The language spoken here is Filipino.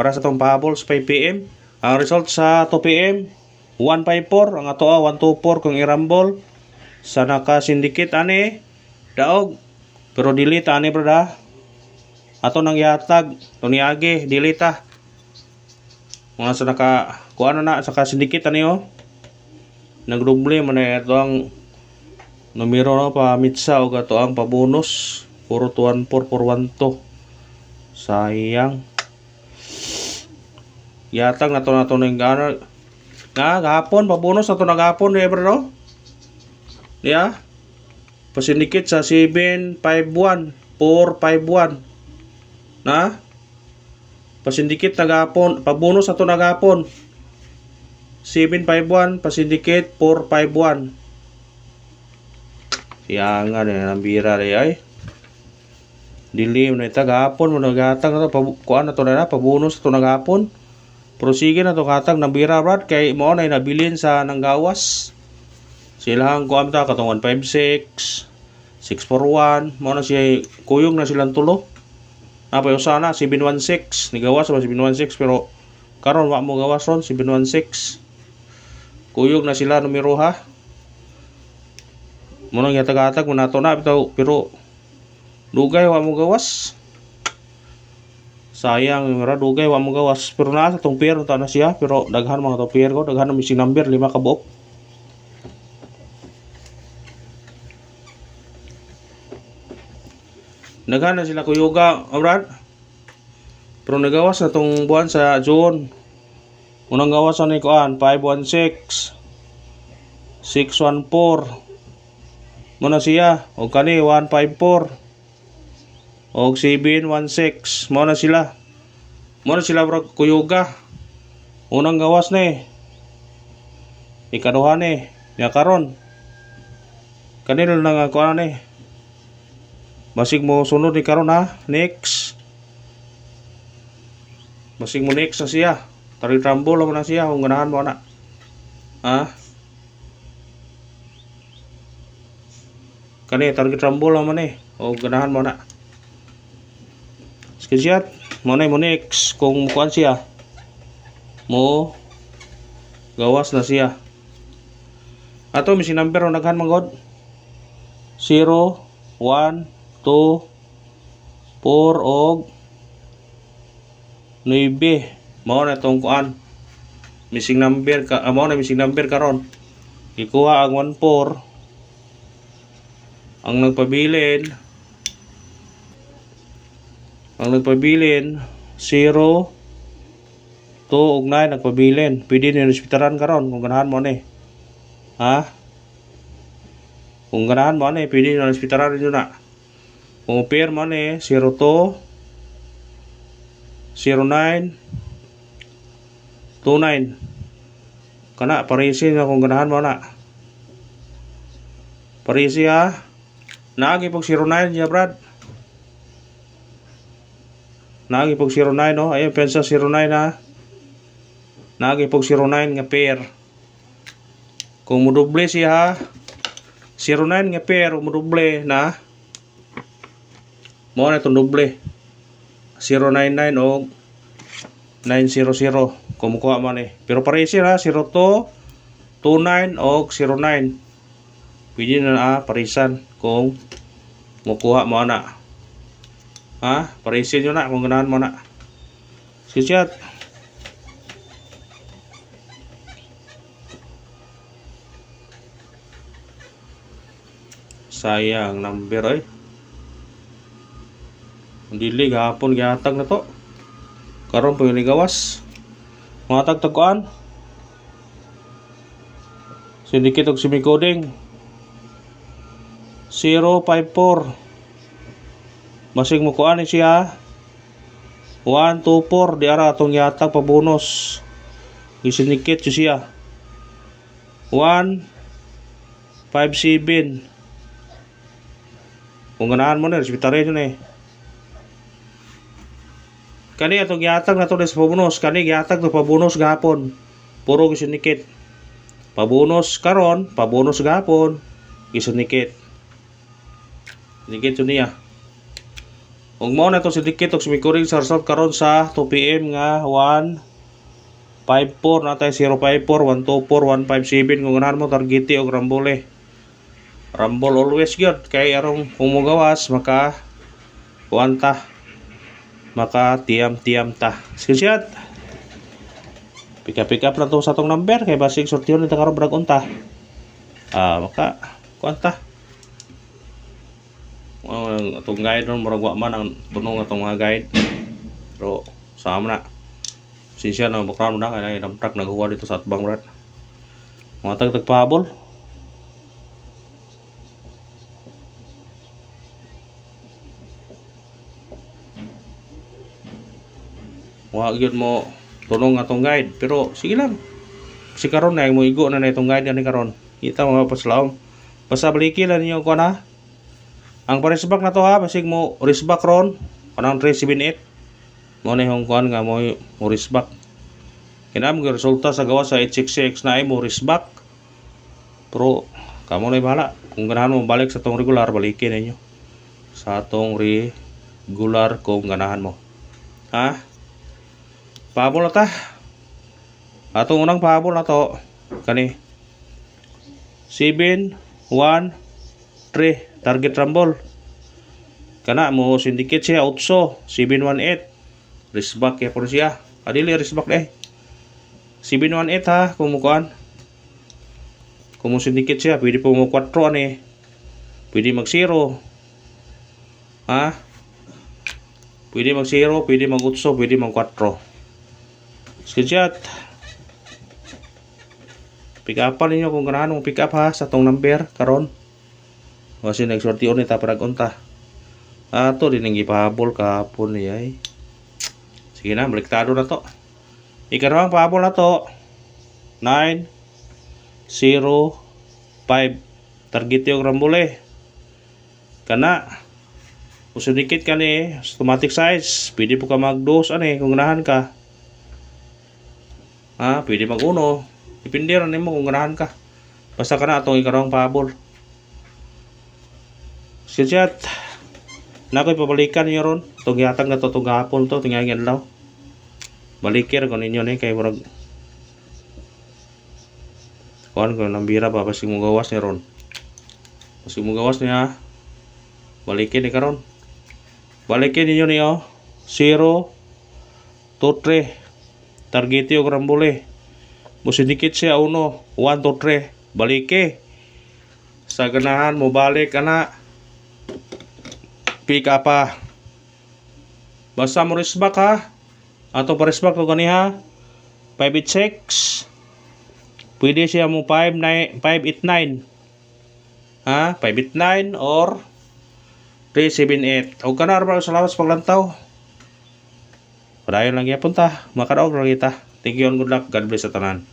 para sa tong pahabol sa 5 PM. Ang result sa 2 PM 154 ang ato 124 kung i-rumble sa naka-syndicate ani daog pero delete ani brada ato nang yatag tuniage delete mga sa naka kuan na sa ka-syndicate ani nagdoble man ito ang numero na pa mitsa o ato ang pabonus 421412 sayang yatag na to ng gana nga gahapon pabonus na to nagahapon ever no yeah pasindikit sa 751 451 na pasindikit nagahapon pabonus na to nagahapon 751 pasindikit 451 yang nga ang bira ay dilim na ita gahapon mo nagatang na to kuan na to na pabonus to nagahapon. Pero sige na to katag ng bira brad kay mo na nabilin sa nanggawas. Silang kuan ta katong 156, 641, mo na siya kuyog na silang tulo. Napayo sana 716, nigawas sa 716 pero karon wa mo gawas ron 716. Kuyog na sila numero ha. Mo nang yatag-atag mo nato na bitaw pero dugay wa mo gawas. Sayang yung dugay wa mo gawas pero naa sa tong pair ta na siya pero daghan mga to pair ko daghan missing number 5 ka buok daghan na sila kuyuga brad pero nagawas na tong buwan sa June unang gawas na ni kuan 516 614 mo na siya o kani 154 og 716 mo na sila bro kuyuga unang gawas ni ikaduha ni nya karon kanila na nga kuan ni basig mo sunod ni karon ha next basig mo next na siya tari trambo lang na siya kung ganahan mo na ha kani target trambo lang man o ganahan mo na screenshot mo na mo next kung kuan siya mo gawas na siya ato misi number o naghan manggod 0 1 2 4 og 9 mao na tong kuan missing number ka mao na missing number karon ikuha ang 14 ang nagpabilin 0, 2 ug 9 nagpabilin. Pwede ni hospitalan karon kung ganahan mo ni. Ha? Kung ganahan mo ni, pwede ni hospitalan rin na. Kung pair mo ni 02 09 29. Kana parisi nga kung ganahan mo na. Parisi ha. Naagi pag 09 niya brad. Nagi pog 09 no, ayo pensa 09 ha. Nagi pog 09 nga pair. Kung mo doble siya ha. 09 nga pair mo doble na. Mo na itong doble. 099 o 900 kung mukuha man Pero pare siya ha 02 29 o 09. Pwede na parisan kung mukuha mo na. Ha? Parisin nyo na kung ganahan mo na. Screenshot. Sayang number ay. Dili gahapon gihatag na to. Karon pa yung gawas. Mga tagtaguan. Sindikit og semi-coding. 054 Masig mo kuan siya 124 di ara atong yatag pa bonus isinikit siya 157 kung ganahan mo na respetaryo na kani atong yatag na to des pa bonus kani yatag to pa bonus gahapon puro isinikit pa bonus karon pa bonus gahapon isinikit nikit niya Ug mao na to syndicate og sumikuring sa result karon sa 2 PM nga 154 natay 054 124 157 kung ganahan mo targete og rambole. Rumble always gyud kay arong kung mo gawas maka kuanta maka tiam ta. Screenshot. Pick up lang to sa tong number kay basig sortiyon nita karon brag unta. Maka kuanta. Atong guide ron murag wa man ang tunong atong mga guide. Pero sama na. Sinsya na background na kay namtrak naghuwa dito sa atbang brad. Mga tagpahabol. Wa gyud mo tunong atong guide pero sige lang. Si karon na mo igo na itong guide ani karon. Kita mga paslaom. Basta baliki lang niyo ko na. Ang parisbak na to ha, basig mo risbak ron. Kanang 378. Mo na yung kuan nga mo risbak. Kinam gyud resulta sa gawa sa 866 na ay mo risbak. Pero kamo na bahala. Kung ganahan mo balik sa tong regular, balikin ninyo. Sa tong regular kung ganahan mo. Ha? Pahabol na ta. Atong unang pahabol na to kani 7 1 3 target rumble. Kana mo syndicate siya 8 718. Risbak ya por siya. Adili risbak 718 ha kung mukuan. Kung mo syndicate siya pwede po mo 4 ani. Pwede mag 0. Ha? Pwede mag 0, pwede mag 8, pwede mag 4. Screenshot. Pick up ninyo kung ganahan mo pick up ha sa tong number karon. Kasi nagsortiyon ni ta parag unta. Ato din ang gipahabol kahapon ni ay. Sige na, baliktado na to. Ikarong pahabol na to. 9 0 5 target yung rambole. Kana usudikit ka ni automatic size. Pwede po ka mag-dose ani kung ganahan ka. Pwede mag-uno. Depende rin mo kung ganahan ka. Basta ka na itong ikarong pahabol. Screenshot. Na ako'y pabalikan niyo ron. Itong yatag na to, itong hapon to, itong yagin law. Balikir ko ninyo ni kay murag. Kuhan ko nambira pa, basig mo gawas ni ron. Basig mo gawas niya. Balikin ni karon. Balikin ninyo niyo. 0 2 3 target yung rambole. Musidikit siya 1 1 2 3 balike. Sa ganahan mo balik ana. Pick up pa. Basta mo risbak ha. Ato pa risbak to ganiha. 586. Pwede siya mo 589. 589 or 378. O ka na arba sa lawas paglantaw. Padayon lang yapon ta. Makadaog lang kita. Thank you and good luck. God bless sa tanan.